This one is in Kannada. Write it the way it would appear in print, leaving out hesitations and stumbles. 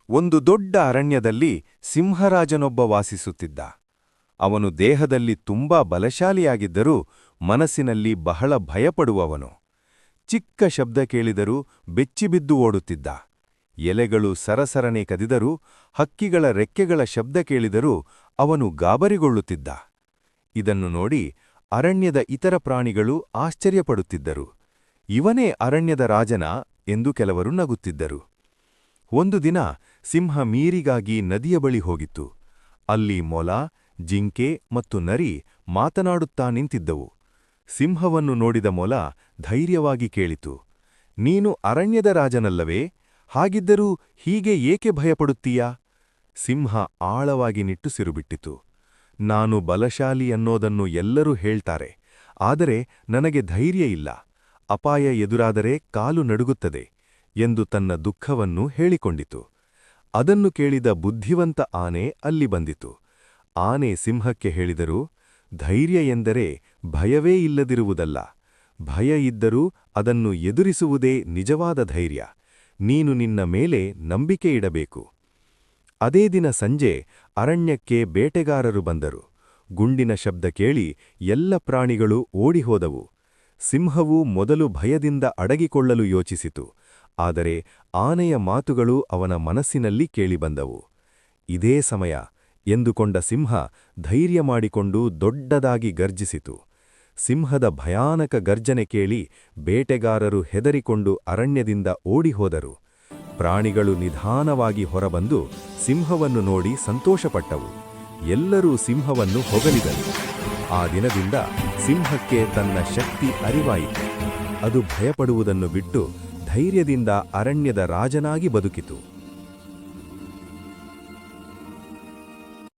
ಒಂದು ದೊಡ್ಡ ಅರಣ್ಯದಲ್ಲಿ ಸಿಂಹರಾಜನೊಬ್ಬ ವಾಸಿಸುತ್ತಿದ್ದ. ಅವನು ದೇಹದಲ್ಲಿ ತುಂಬಾ ಬಲಶಾಲಿಯಾಗಿದ್ದರೂ ಮನಸ್ಸಿನಲ್ಲಿ ಬಹಳ ಭಯಪಡುವವನು. ಚಿಕ್ಕ ಶಬ್ದ ಕೇಳಿದರೂ ಬೆಚ್ಚಿಬಿದ್ದು ಓಡುತ್ತಿದ್ದ. ಎಲೆಗಳು ಸರಸರನೆ ಕದಿದರೂ, ಹಕ್ಕಿಗಳ ರೆಕ್ಕೆಗಳ ಶಬ್ದ ಕೇಳಿದರೂ ಅವನು ಗಾಬರಿಗೊಳ್ಳುತ್ತಿದ್ದ. ಇದನ್ನು ನೋಡಿ ಅರಣ್ಯದ ಇತರ ಪ್ರಾಣಿಗಳು ಆಶ್ಚರ್ಯಪಡುತ್ತಿದ್ದರು. ಇವನೇ ಅರಣ್ಯದ ರಾಜನ ಎಂದು ಕೆಲವರು ನಗುತ್ತಿದ್ದರು. ಒಂದು ದಿನ ಸಿಂಹ ನೀರಿಗಾಗಿ ನದಿಯ ಬಳಿ ಹೋಗಿತ್ತು. ಅಲ್ಲಿ ಮೊಲ, ಜಿಂಕೆ ಮತ್ತು ನರಿ ಮಾತನಾಡುತ್ತಾ ನಿಂತಿದ್ದವು. ಸಿಂಹವನ್ನು ನೋಡಿದ ಮೊಲ ಧೈರ್ಯವಾಗಿ ಕೇಳಿತು, ನೀನು ಅರಣ್ಯದ ರಾಜನಲ್ಲವೇ? ಹಾಗಿದ್ದರೂ ಹೀಗೆ ಏಕೆ ಭಯಪಡುತ್ತೀಯಾ? ಸಿಂಹ ಆಳವಾಗಿ ನಿಟ್ಟುಸಿರುಬಿಟ್ಟಿತು. ನಾನು ಬಲಶಾಲಿ ಅನ್ನೋದನ್ನು ಎಲ್ಲರೂ ಹೇಳ್ತಾರೆ, ಆದರೆ ನನಗೆ ಧೈರ್ಯ ಇಲ್ಲ. ಅಪಾಯ ಎದುರಾದರೆ ಕಾಲು ನಡುಗುತ್ತದೆ ಎಂದು ತನ್ನ ದುಃಖವನ್ನು ಹೇಳಿಕೊಂಡಿತು. ಅದನ್ನು ಕೇಳಿದ ಬುದ್ಧಿವಂತ ಆನೆ ಅಲ್ಲಿ ಬಂದಿತು. ಆನೆ ಸಿಂಹಕ್ಕೆ ಹೇಳಿದರು, ಧೈರ್ಯ ಎಂದರೆ ಭಯವೇ ಇಲ್ಲದಿರುವುದಲ್ಲ. ಭಯ ಇದ್ದರೂ ಅದನ್ನು ಎದುರಿಸುವುದೇ ನಿಜವಾದ ಧೈರ್ಯ. ನೀನು ನಿನ್ನ ಮೇಲೆ ನಂಬಿಕೆ ಇಡಬೇಕು. ಅದೇ ದಿನ ಸಂಜೆ ಅರಣ್ಯಕ್ಕೆ ಬೇಟೆಗಾರರು ಬಂದರು. ಗುಂಡಿನ ಶಬ್ದ ಕೇಳಿ ಎಲ್ಲ ಪ್ರಾಣಿಗಳು ಓಡಿಹೋದವು. ಸಿಂಹವು ಮೊದಲು ಭಯದಿಂದ ಅಡಗಿಕೊಳ್ಳಲು ಯೋಚಿಸಿತು, ಆದರೆ ಆನೆಯ ಮಾತುಗಳು ಅವನ ಮನಸ್ಸಿನಲ್ಲಿ ಕೇಳಿಬಂದವು. ಇದೇ ಸಮಯ ಎಂದುಕೊಂಡ ಸಿಂಹ ಧೈರ್ಯ ಮಾಡಿಕೊಂಡು ದೊಡ್ಡದಾಗಿ ಗರ್ಜಿಸಿತು. ಸಿಂಹದ ಭಯಾನಕ ಗರ್ಜನೆ ಕೇಳಿ ಬೇಟೆಗಾರರು ಹೆದರಿಕೊಂಡು ಅರಣ್ಯದಿಂದ ಓಡಿಹೋದರು. ಪ್ರಾಣಿಗಳು ನಿಧಾನವಾಗಿ ಹೊರಬಂದು ಸಿಂಹವನ್ನು ನೋಡಿ ಸಂತೋಷಪಟ್ಟವು. ಎಲ್ಲರೂ ಸಿಂಹವನ್ನು ಹೊಗಳಿದರು. ಆ ದಿನದಿಂದ ಸಿಂಹಕ್ಕೆ ತನ್ನ ಶಕ್ತಿ ಅರಿವಾಯಿತು. ಅದು ಭಯಪಡುವುದನ್ನು ಬಿಟ್ಟು ಧೈರ್ಯದಿಂದ ಅರಣ್ಯದ ರಾಜನಾಗಿ ಬದುಕಿತು.